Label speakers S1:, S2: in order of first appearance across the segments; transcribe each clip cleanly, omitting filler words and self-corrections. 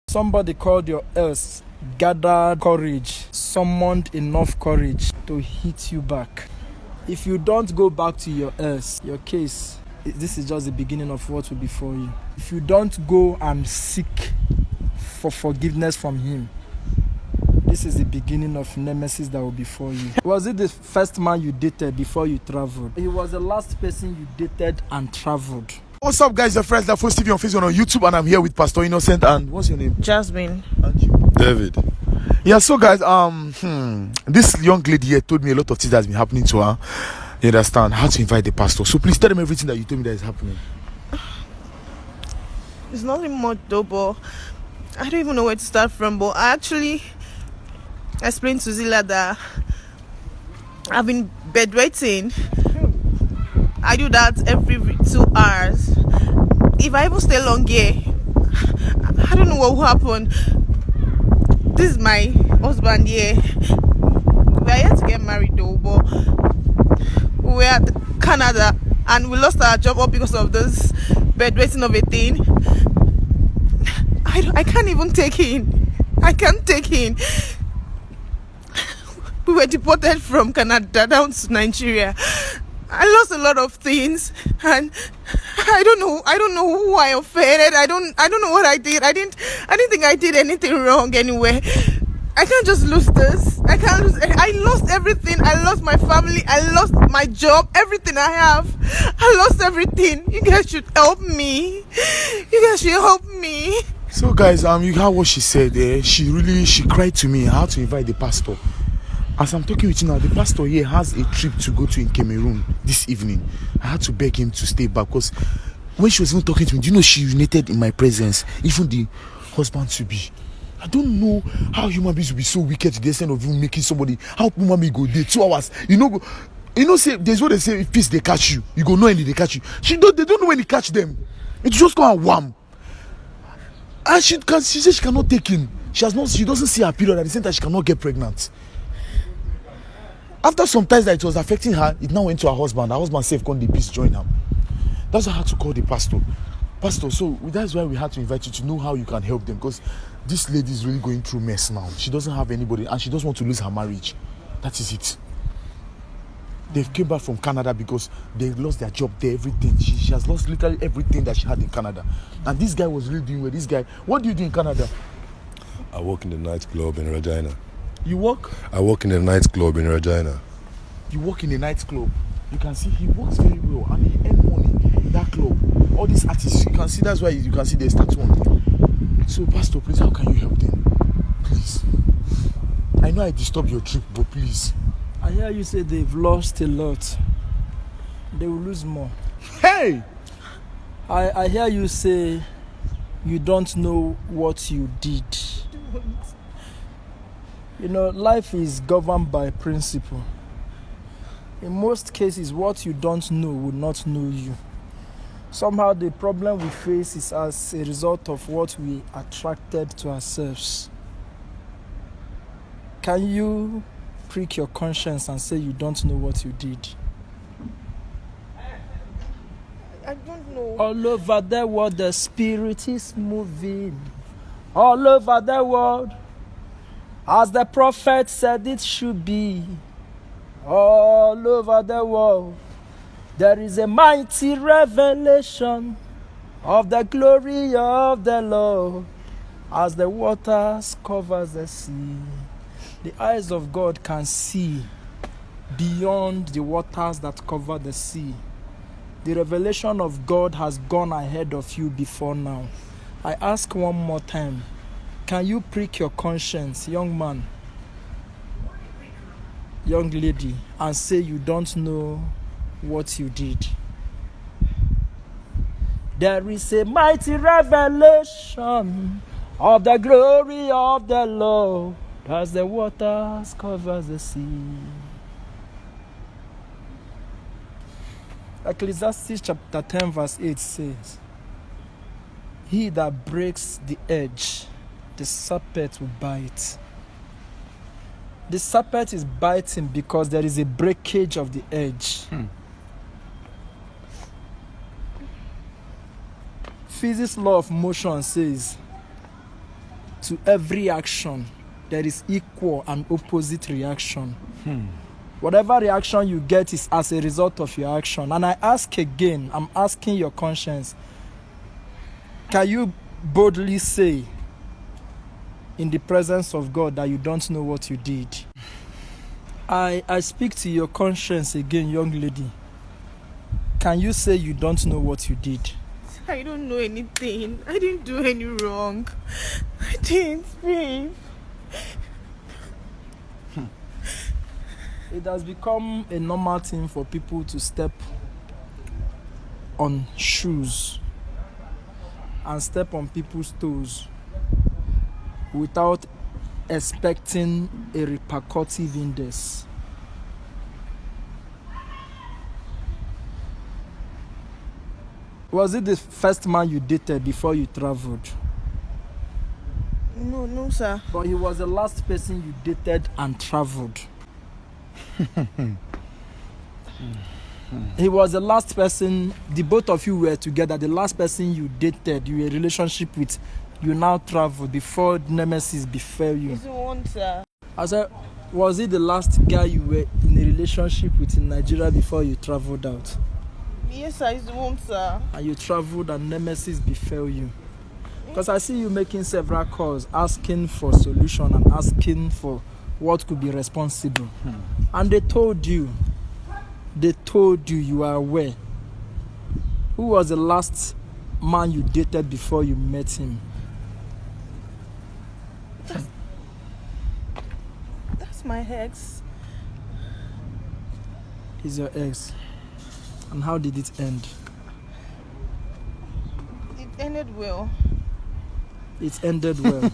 S1: Somebody called your else, gathered courage, summoned enough courage to hit you back. If you don't go back to your else, your case, this is just the beginning of what will be for you. If you don't go and seek for forgiveness from him, this is the beginning of nemesis that will be for you. Was it the first man you dated before you traveled? He was the last person you dated and traveled.
S2: What's up, guys? Your friends, that First TV on Facebook on YouTube, and I'm here with Pastor Innocent. And what's your name?
S3: Jasmine.
S2: And you?
S4: David.
S2: Yeah, so guys, this young lady here told me a lot of things that's been happening to her. You understand? How to invite the pastor. So please tell them everything that you told me that is happening.
S3: It's nothing much though, but I don't even know where to start from. But I actually explained to Zila that I've been bedwetting. I do that every 2 hours. If I even stay long here, I don't know what will happen. This is my husband here. We are here to get married though, but we're at Canada and we lost our job all because of this bedwetting of a thing. I can't even take in. I can't take in. We were deported from Canada down to Nigeria. I lost a lot of things, and I don't know who I offended. I don't know what I did. I didn't think I did anything wrong anyway. I can't just lose this. I lost everything. I lost my family. I lost my job. Everything I have. I lost everything. You guys should help me.
S2: So guys, you heard what she said. She cried to me how to invite the pastor. As I'm talking with you now, the pastor here has a trip to go to in Cameroon this evening. I had to beg him to stay back because when she was even talking to me, do you know she urinated in my presence? Even the husband to be. I don't know how human beings will be so wicked to the extent of even making somebody. How human beings go there 2 hours? Say there's what they say. If peace they catch you, you go know when they catch you. They don't know when they catch them. It just go and wham. And she says she cannot take in. She doesn't see her period at the same time she cannot get pregnant. After some time that it was affecting her, it now went to her husband. Her husband said, "Come the peace, join her." That's why I had to call the pastor. Pastor, so that's why we had to invite you to know how you can help them, because this lady is really going through mess now. She doesn't have anybody and she doesn't want to lose her marriage. That is it. They came back from Canada because they lost their job there, everything. She has lost literally everything that she had in Canada. And this guy was really doing well. This guy, what do you do in Canada?
S4: I work in the nightclub in Regina.
S2: You work?
S4: I work in the nightclub in Regina.
S2: You work in a nightclub. You can see he works very well and he earns money in that club. All these artists, you can see, that's why you can see they start one. So pastor, please, how can you help them? Please. I know I disturbed your trip, but please.
S1: I hear you say they've lost a lot. They will lose more.
S2: Hey!
S1: I hear you say you don't know what you did. Life is governed by principle. In most cases, what you don't know will not know you. Somehow the problem we face is as a result of what we attracted to ourselves. Can you prick your conscience and say you don't know what you did?
S3: I don't know.
S1: All over the world, the Spirit is moving. All over the world, as the prophet said it should be. All over the world, there is a mighty revelation of the glory of the Lord as the waters covers the sea. The eyes of God can see beyond the waters that cover the sea. The revelation of God has gone ahead of you before now. I ask one more time, can you prick your conscience, young man, young lady, and say you don't know what you did? There is a mighty revelation of the glory of the Lord as the waters cover the sea. Ecclesiastes chapter 10 verse 8 says, he that breaks the edge, the serpent will bite. The serpent is biting because there is a breakage of the edge. Physics law of motion says to every action, there is equal and opposite reaction. Whatever reaction you get is as a result of your action. And I ask again, I'm asking your conscience, can you boldly say in the presence of God that you don't know what you did? I speak to your conscience again, young lady. Can you say you don't know what you did?
S3: I don't know anything. I didn't do any wrong. I didn't, babe.
S1: It has become a normal thing for people to step on shoes and step on people's toes without expecting a repercussive index. Was it the first man you dated before you traveled?
S3: No, sir.
S1: But he was the last person you dated and traveled. He was the last person, the both of you were together, the last person you dated, you were in a relationship with, you now traveled before Nemesis befell you.
S3: He's the one, sir.
S1: I said, was it the last guy you were in a relationship with in Nigeria before you traveled out?
S3: Yes, sir, he's the one, sir.
S1: And you traveled and Nemesis befell you? Because I see you making several calls, asking for solution and asking for what could be responsible. And they told you you are aware. Who was the last man you dated before you met him?
S3: That's my ex.
S1: He's your ex. And how did it end?
S3: It ended well.
S1: It ended well.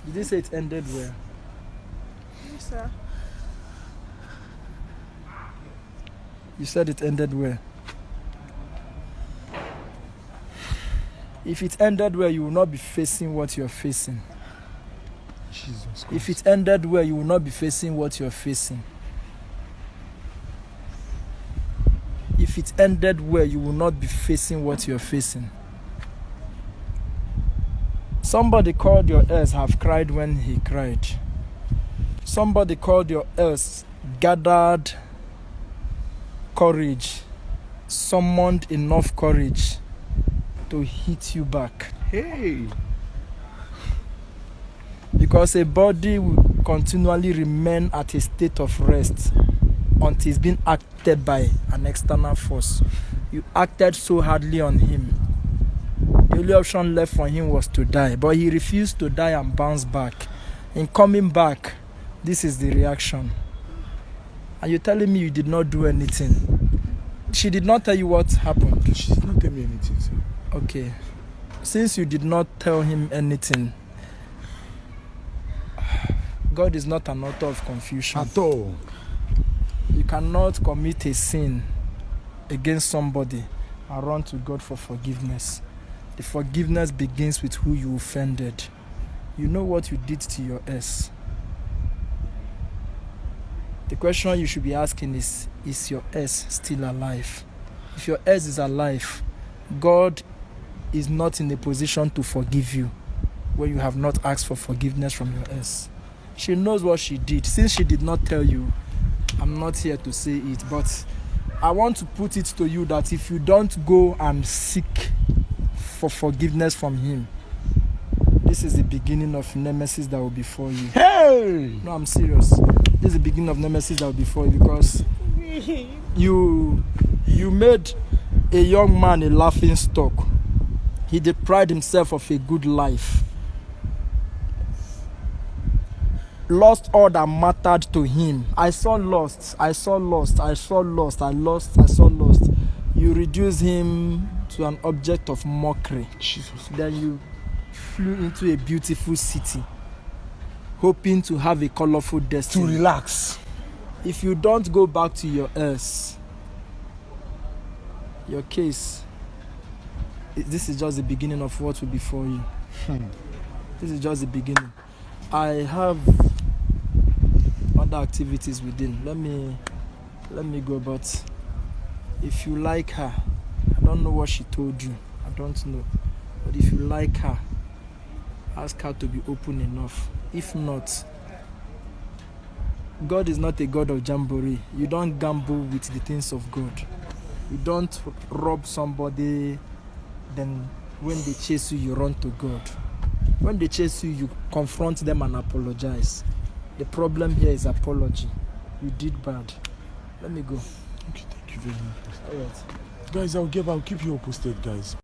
S1: Did you say it ended well?
S3: Yes, sir.
S1: You said it ended well. If it ended well, you will not be facing what you're facing.
S2: Jesus Christ.
S1: If it ended well, you will not be facing what you're facing. If it ended well, you will not be facing what you're facing. Somebody called your ex have cried when he cried. Somebody called your ex gathered courage, summoned enough courage to hit you back.
S2: Hey.
S1: Because a body will continually remain at a state of rest until it's been acted by an external force. You acted so hardly on him. The only option left for him was to die, but he refused to die and bounce back. In coming back, this is the reaction. And you're telling me you did not do anything. She did not tell you what happened.
S2: She did not tell me anything, sir.
S1: Okay. Since you did not tell him anything, God is not an author of confusion.
S2: At all.
S1: You cannot commit a sin against somebody and run to God for forgiveness. The forgiveness begins with who you offended. You know what you did to your ex. The question you should be asking is your ex still alive? If your ex is alive, God is not in a position to forgive you when you have not asked for forgiveness from your ex. She knows what she did. Since she did not tell you, I'm not here to say it, but I want to put it to you that if you don't go and seek for forgiveness from him, this is the beginning of nemesis that will befall you.
S2: Hey!
S1: No, I'm serious. This is the beginning of nemesis that will befall you because you made a young man a laughing stock. He deprived himself of a good life. Lost all that mattered to him. I saw lost. You reduced him to an object of mockery.
S2: Jesus.
S1: Then you flew into a beautiful city, hoping to have a colorful
S2: To
S1: destiny.
S2: relax.
S1: If you don't go back to your earth, your case, this is just the beginning of what will befall you. This is just the beginning. I have other activities within. Let me go, but if you like her, I don't know what she told you. I don't know. But if you like her, ask her to be open enough. If not, God is not a God of jamboree. You don't gamble with the things of God. You don't rob somebody, then when they chase you, you run to God. When they chase you, you confront them and apologize. The problem here is apology. You did bad. Let me go.
S2: Okay, thank you very much.
S1: All right.
S2: Guys, I'll keep you all posted, guys.